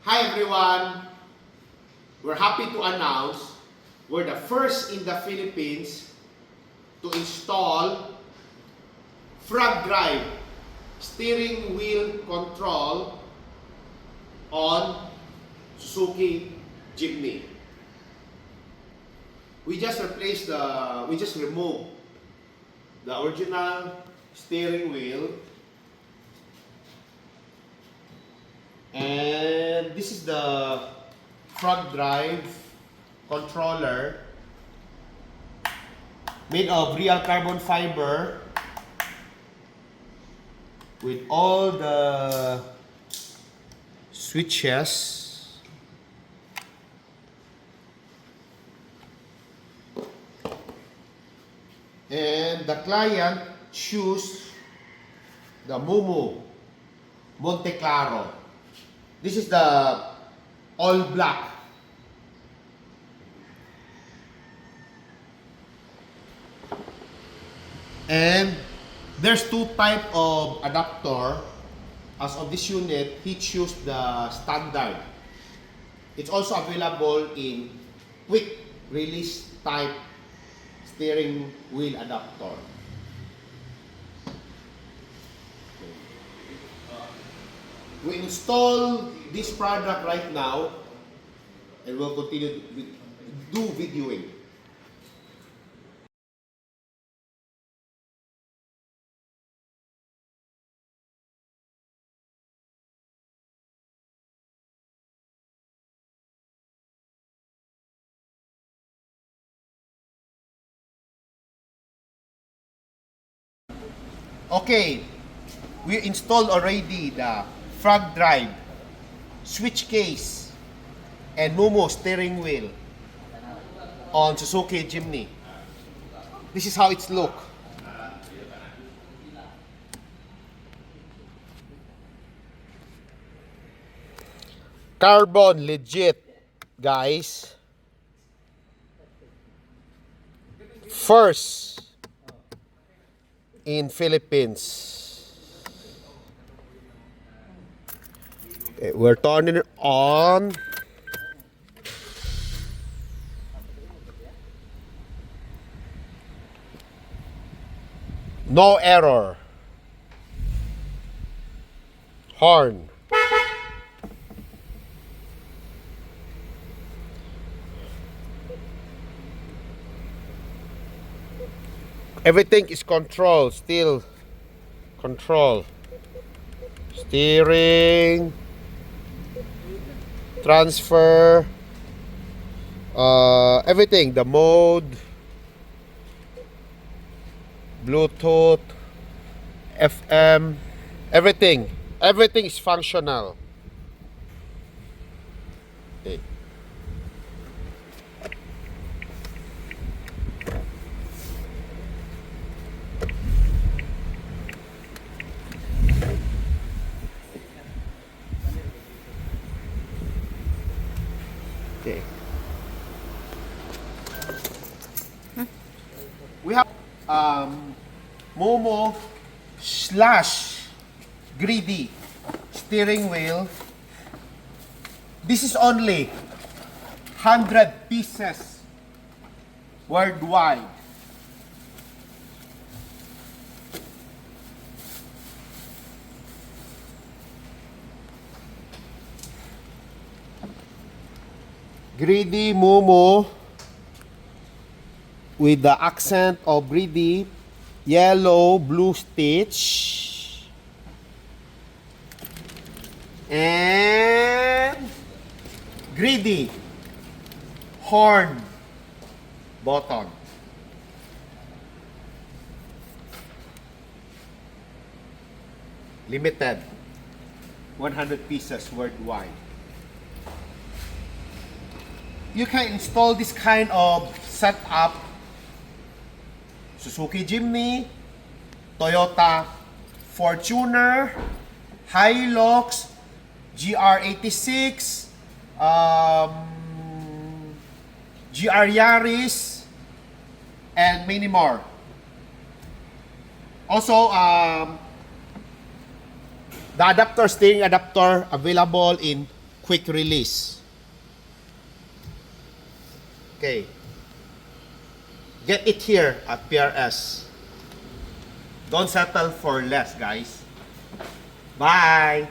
Hi everyone! We're happy to announce we're the first in the Philippines to install FROGDRIVE steering wheel control on Suzuki Jimny. We just removed the original steering wheel, and this is the FROGDRIVE controller made of real carbon fiber with all the switches. And the client choose the MOMO Monte Claro. This is the all black. And there's two type of adapter. As of this unit, he chose the standard. It's also available in quick release type steering wheel adapter. We install this product right now and we'll continue to do videoing. Okay, we installed already the FROGDRIVE switch case and MOMO steering wheel on Suzuki Jimny. This is how it's look. Carbon legit, guys. First in Philippines. Okay, we're turning it on. No error. Horn. Everything is control, still control. Steering, transfer, everything, the mode, Bluetooth, FM, everything is functional. Okay. Okay. We have MOMO / greedy steering wheel. This is only 100 pieces worldwide. Greedy MOMO with the accent of greedy, yellow, blue stitch, and greedy horn button. Limited 100 pieces worldwide. You can install this kind of setup Suzuki Jimny, Toyota Fortuner, Hilux, GR86, GR Yaris, and many more. Also, the adapter, steering adapter, available in quick release. Okay. Get it here at PRS. Don't settle for less, guys. Bye!